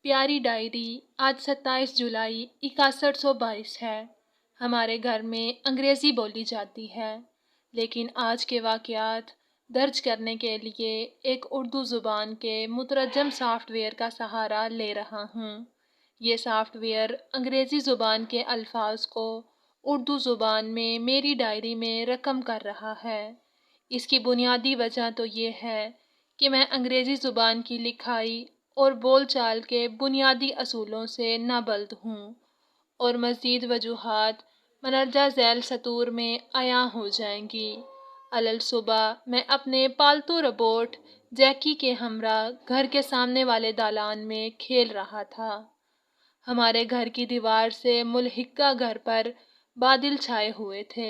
پیاری ڈائری آج 27 جولائی 6122 ہے۔ ہمارے گھر میں انگریزی بولی جاتی ہے، لیکن آج کے واقعات درج کرنے کے لیے ایک اردو زبان کے مترجم سافٹ ویئر کا سہارا لے رہا ہوں۔ یہ سافٹ ویئر انگریزی زبان کے الفاظ کو اردو زبان میں میری ڈائری میں رقم کر رہا ہے۔ اس کی بنیادی وجہ تو یہ ہے کہ میں انگریزی زبان کی لکھائی اور بول چال کے بنیادی اصولوں سے نابلد ہوں، اور مزید وجوہات مندرجہ ذیل سطور میں عیاں ہو جائیں گی۔ الصبح میں اپنے پالتو روبوٹ جیکی کے ہمراہ گھر کے سامنے والے دالان میں کھیل رہا تھا۔ ہمارے گھر کی دیوار سے ملحقہ گھر پر بادل چھائے ہوئے تھے۔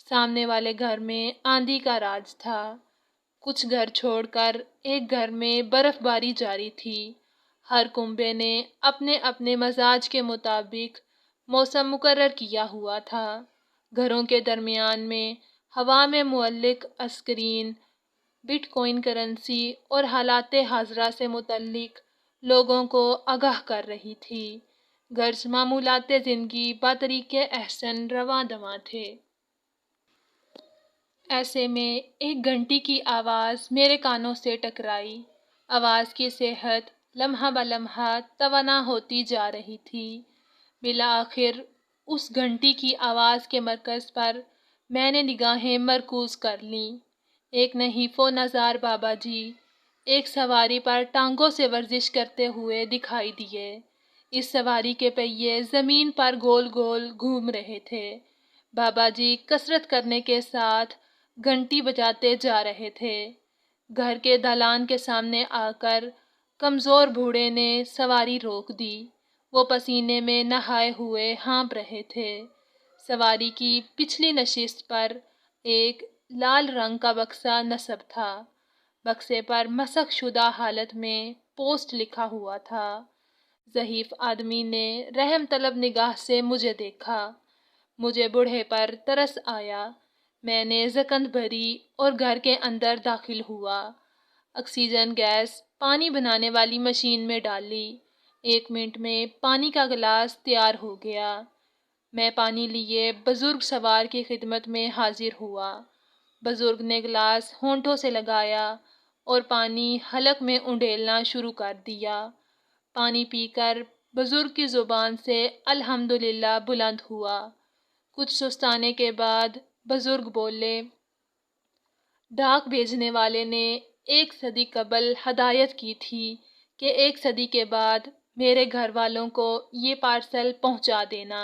سامنے والے گھر میں آندھی کا راج تھا۔ کچھ گھر چھوڑ کر ایک گھر میں برف باری جاری تھی۔ ہر کنبے نے اپنے اپنے مزاج کے مطابق موسم مقرر کیا ہوا تھا۔ گھروں کے درمیان میں ہوا میں معلق اسکرین بٹ کوائن کرنسی اور حالات حاضرہ سے متعلق لوگوں کو آگاہ کر رہی تھی۔ گرچہ معمولات زندگی بطریق احسن رواں دواں تھے۔ ایسے میں ایک گھنٹی کی آواز میرے کانوں سے ٹکرائی۔ آواز کی صحت لمحہ بلمحہ توانا ہوتی جا رہی تھی۔ بالآخر اس گھنٹی کی آواز کے مرکز پر میں نے نگاہیں مرکوز کر لیں۔ ایک نحیف و نزار بابا جی ایک سواری پر ٹانگوں سے ورزش کرتے ہوئے دکھائی دیے۔ اس سواری کے پہیے زمین پر گول گول گھوم رہے تھے۔ بابا جی کسرت کرنے کے ساتھ گھنٹی بجاتے جا رہے تھے۔ گھر کے دالان کے سامنے آ کر کمزور بوڑھے نے سواری روک دی۔ وہ پسینے میں نہائے ہوئے ہانپ رہے تھے۔ سواری کی پچھلی نشست پر ایک لال رنگ کا بکسا نصب تھا۔ بکسے پر مسخ شدہ حالت میں پوسٹ لکھا ہوا تھا۔ ضعیف آدمی نے رحم طلب نگاہ سے مجھے دیکھا۔ مجھے بوڑھے پر ترس آیا۔ میں نے زکند بھری اور گھر کے اندر داخل ہوا۔ آکسیجن گیس پانی بنانے والی مشین میں ڈالی۔ 1 منٹ میں پانی کا گلاس تیار ہو گیا۔ میں پانی لیے بزرگ سوار کی خدمت میں حاضر ہوا۔ بزرگ نے گلاس ہونٹوں سے لگایا اور پانی حلق میں انڈیلنا شروع کر دیا۔ پانی پی کر بزرگ کی زبان سے الحمدللہ بلند ہوا۔ کچھ سستانے کے بعد بزرگ بولے، ڈاک بھیجنے والے نے 1 صدی قبل ہدایت کی تھی کہ 1 صدی کے بعد میرے گھر والوں کو یہ پارسل پہنچا دینا۔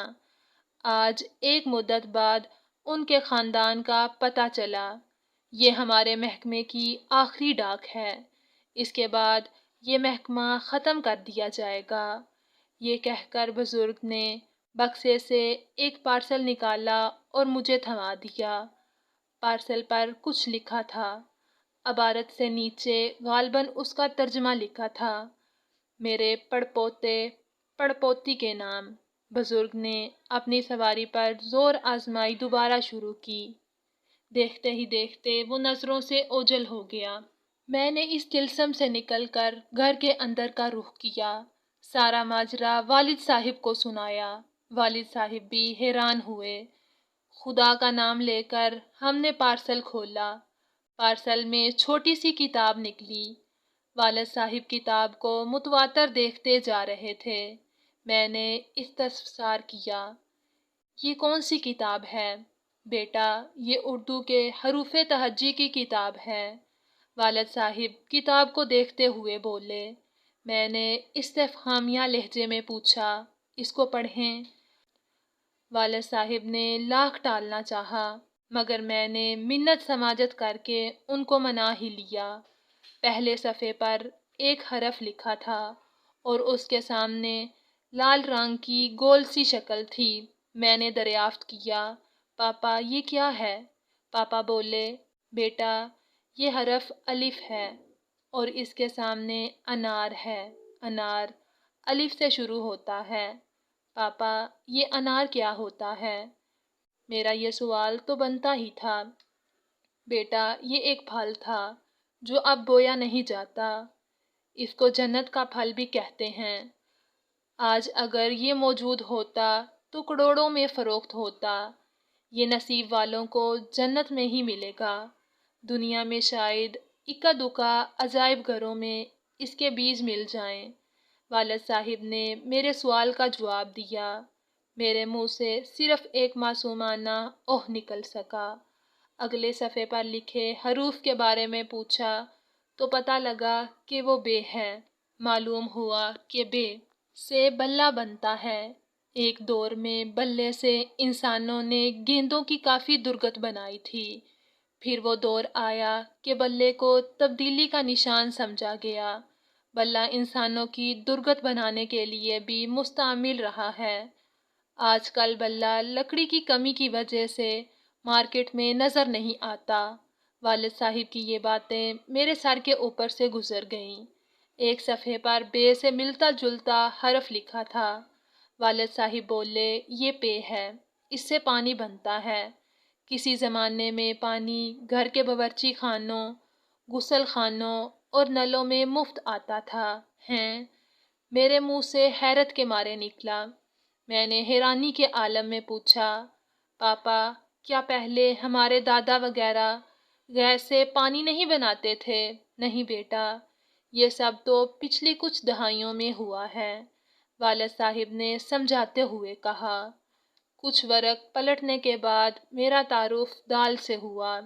آج 1 مدت بعد ان کے خاندان کا پتہ چلا۔ یہ ہمارے محکمے کی آخری ڈاک ہے۔ اس کے بعد یہ محکمہ ختم کر دیا جائے گا۔ یہ کہہ کر بزرگ نے بکسے سے ایک پارسل نکالا اور مجھے تھما دیا۔ پارسل پر کچھ لکھا تھا۔ عبارت سے نیچے غالباً اس کا ترجمہ لکھا تھا، میرے پڑپوتے پڑپوتی کے نام۔ بزرگ نے اپنی سواری پر زور آزمائی دوبارہ شروع کی۔ دیکھتے ہی دیکھتے وہ نظروں سے اوجھل ہو گیا۔ میں نے اس طلسم سے نکل کر گھر کے اندر کا رخ کیا۔ سارا ماجرا والد صاحب کو سنایا۔ والد صاحب بھی حیران ہوئے۔ خدا کا نام لے کر ہم نے پارسل کھولا۔ پارسل میں چھوٹی سی کتاب نکلی۔ والد صاحب کتاب کو متواتر دیکھتے جا رہے تھے۔ میں نے استفسار کیا، یہ کون سی کتاب ہے؟ بیٹا، یہ اردو کے حروف تہجی کی کتاب ہے۔ والد صاحب کتاب کو دیکھتے ہوئے بولے۔ میں نے استفہامیہ لہجے میں پوچھا، اس کو پڑھیں؟ والد صاحب نے لاکھ ٹالنا چاہا، مگر میں نے منت سماجت کر کے ان کو منا ہی لیا۔ پہلے صفحے پر ایک حرف لکھا تھا اور اس کے سامنے لال رنگ کی گول سی شکل تھی۔ میں نے دریافت کیا، پاپا یہ کیا ہے؟ پاپا بولے، بیٹا یہ حرف الف ہے اور اس کے سامنے انار ہے۔ انار الف سے شروع ہوتا ہے۔ پاپا یہ انار کیا ہوتا ہے؟ میرا یہ سوال تو بنتا ہی تھا۔ بیٹا یہ ایک پھل تھا جو اب بویا نہیں جاتا۔ اس کو جنت کا پھل بھی کہتے ہیں۔ آج اگر یہ موجود ہوتا تو کروڑوں میں فروخت ہوتا۔ یہ نصیب والوں کو جنت میں ہی ملے گا۔ دنیا میں شاید اکا دکا عجائب گھروں میں اس کے بیج مل جائیں۔ والد صاحب نے میرے سوال کا جواب دیا۔ میرے منہ سے صرف ایک معصومانہ اوہ نکل سکا۔ اگلے صفحے پر لکھے حروف کے بارے میں پوچھا تو پتہ لگا کہ وہ بے ہے۔ معلوم ہوا کہ بے سے بلہ بنتا ہے۔ ایک دور میں بلے سے انسانوں نے گیندوں کی کافی درگت بنائی تھی۔ پھر وہ دور آیا کہ بلے کو تبدیلی کا نشان سمجھا گیا۔ بلہ انسانوں کی درگت بنانے کے لیے بھی مستعمل رہا ہے۔ آج کل بلہ لکڑی کی کمی کی وجہ سے مارکیٹ میں نظر نہیں آتا۔ والد صاحب کی یہ باتیں میرے سر کے اوپر سے گزر گئیں۔ ایک صفحے پر بے سے ملتا جلتا حرف لکھا تھا۔ والد صاحب بولے، یہ پے ہے، اس سے پانی بنتا ہے۔ کسی زمانے میں پانی گھر کے باورچی خانوں، غسل خانوں اور نلوں میں مفت آتا تھا۔ ہیں؟ میرے منہ سے حیرت کے مارے نکلا۔ میں نے حیرانی کے عالم میں پوچھا، پاپا کیا پہلے ہمارے دادا وغیرہ گیس سے پانی نہیں بناتے تھے؟ نہیں بیٹا، یہ سب تو پچھلی کچھ دہائیوں میں ہوا ہے، والد صاحب نے سمجھاتے ہوئے کہا۔ کچھ ورق پلٹنے کے بعد میرا تعارف دال سے ہوا۔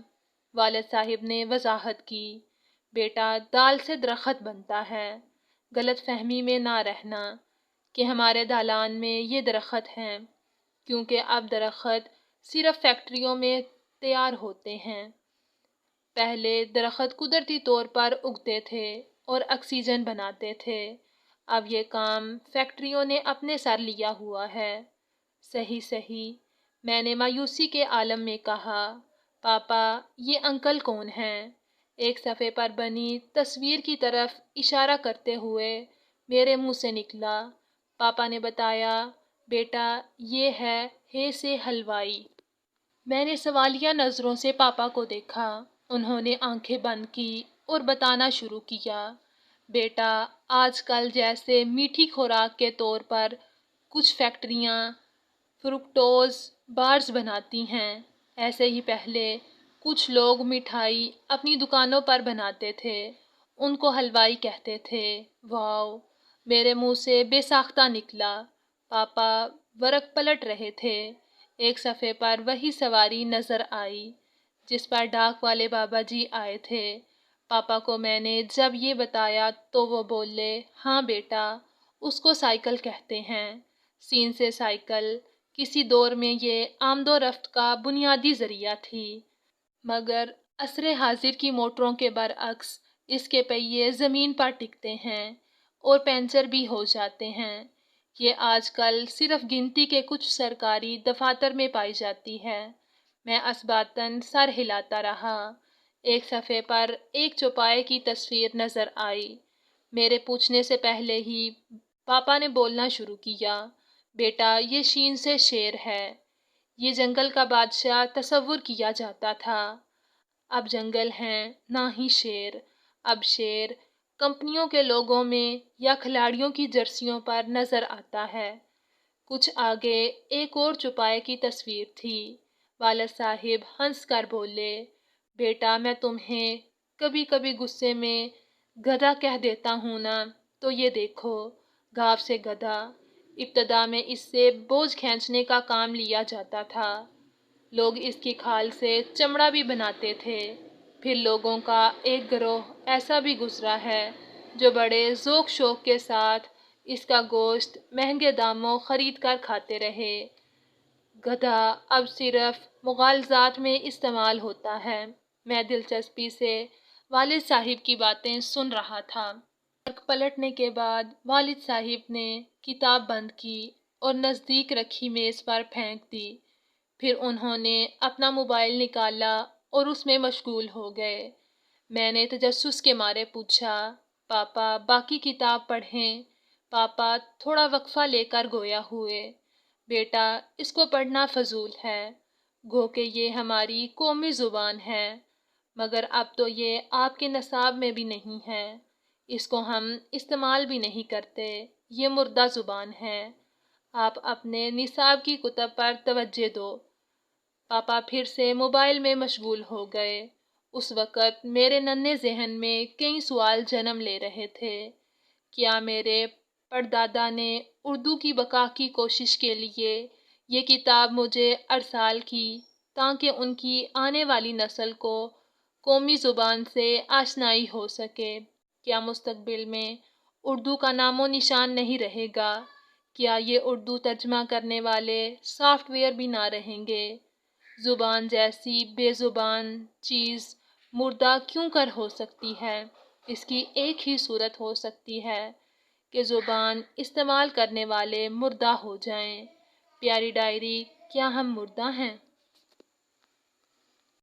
والد صاحب نے وضاحت کی، بیٹا دال سے درخت بنتا ہے، غلط فہمی میں نہ رہنا کہ ہمارے دالان میں یہ درخت ہیں، کیونکہ اب درخت صرف فیکٹریوں میں تیار ہوتے ہیں۔ پہلے درخت قدرتی طور پر اگتے تھے اور آکسیجن بناتے تھے۔ اب یہ کام فیکٹریوں نے اپنے سر لیا ہوا ہے۔ صحیح صحیح، میں نے مایوسی کے عالم میں کہا۔ پاپا یہ انکل کون ہیں؟ ایک صفحے پر بنی تصویر کی طرف اشارہ کرتے ہوئے میرے منہ سے نکلا۔ پاپا نے بتایا، بیٹا یہ ہے سے حلوائی۔ میں نے سوالیہ نظروں سے پاپا کو دیکھا۔ انہوں نے آنکھیں بند کی اور بتانا شروع کیا، بیٹا آج کل جیسے میٹھی خوراک کے طور پر کچھ فیکٹریاں فروکٹوز بارز بناتی ہیں، ایسے ہی پہلے کچھ لوگ مٹھائی اپنی دکانوں پر بناتے تھے، ان کو حلوائی کہتے تھے۔ واو، میرے منہ سے بے ساختہ نکلا۔ پاپا ورق پلٹ رہے تھے۔ ایک صفحے پر وہی سواری نظر آئی جس پر ڈاک والے بابا جی آئے تھے۔ پاپا کو میں نے جب یہ بتایا تو وہ بولے، ہاں بیٹا اس کو سائیکل کہتے ہیں۔ سین سے سائیکل، کسی دور میں یہ آمد و رفت کا بنیادی ذریعہ تھی، مگر عصر حاضر کی موٹروں کے برعکس اس کے پہیے زمین پر ٹکتے ہیں اور پنچر بھی ہو جاتے ہیں۔ یہ آج کل صرف گنتی کے کچھ سرکاری دفاتر میں پائی جاتی ہے۔ میں اسباتاً سر ہلاتا رہا۔ ایک صفحے پر ایک چوپائے کی تصویر نظر آئی۔ میرے پوچھنے سے پہلے ہی پاپا نے بولنا شروع کیا، بیٹا یہ شین سے شیر ہے۔ یہ جنگل کا بادشاہ تصور کیا جاتا تھا، اب جنگل ہیں نہ ہی شیر۔ اب شیر کمپنیوں کے لوگوں میں یا کھلاڑیوں کی جرسیوں پر نظر آتا ہے۔ کچھ آگے ایک اور چوپائے کی تصویر تھی۔ والد صاحب ہنس کر بولے، بیٹا میں تمہیں کبھی کبھی غصے میں گدھا کہہ دیتا ہوں نا، تو یہ دیکھو، گھاو سے گدھا۔ ابتدا میں اس سے بوجھ کھینچنے کا کام لیا جاتا تھا۔ لوگ اس کی کھال سے چمڑا بھی بناتے تھے۔ پھر لوگوں کا ایک گروہ ایسا بھی گزرا ہے جو بڑے ذوق شوق کے ساتھ اس کا گوشت مہنگے داموں خرید کر کھاتے رہے۔ گدھا اب صرف مغالطات میں استعمال ہوتا ہے۔ میں دلچسپی سے والد صاحب کی باتیں سن رہا تھا۔ پلٹنے کے بعد والد صاحب نے کتاب بند کی اور نزدیک رکھی میز پر پھینک دی۔ پھر انہوں نے اپنا موبائل نکالا اور اس میں مشغول ہو گئے۔ میں نے تجسس کے مارے پوچھا، پاپا باقی کتاب پڑھیں؟ پاپا تھوڑا وقفہ لے کر گویا ہوئے، بیٹا اس کو پڑھنا فضول ہے، گو کہ یہ ہماری قومی زبان ہے، مگر اب تو یہ آپ کے نصاب میں بھی نہیں ہے۔ اس کو ہم استعمال بھی نہیں کرتے، یہ مردہ زبان ہے۔ آپ اپنے نصاب کی کتب پر توجہ دو۔ پاپا پھر سے موبائل میں مشغول ہو گئے۔ اس وقت میرے ننھے ذہن میں کئی سوال جنم لے رہے تھے۔ کیا میرے پردادا نے اردو کی بقا کی کوشش کے لیے یہ کتاب مجھے ارسال کی تاکہ ان کی آنے والی نسل کو قومی زبان سے آشنائی ہو سکے؟ کیا مستقبل میں اردو کا نام و نشان نہیں رہے گا؟ کیا یہ اردو ترجمہ کرنے والے سافٹ ویئر بھی نہ رہیں گے؟ زبان جیسی بے زبان چیز مردہ کیوں کر ہو سکتی ہے؟ اس کی ایک ہی صورت ہو سکتی ہے کہ زبان استعمال کرنے والے مردہ ہو جائیں۔ پیاری ڈائری، کیا ہم مردہ ہیں؟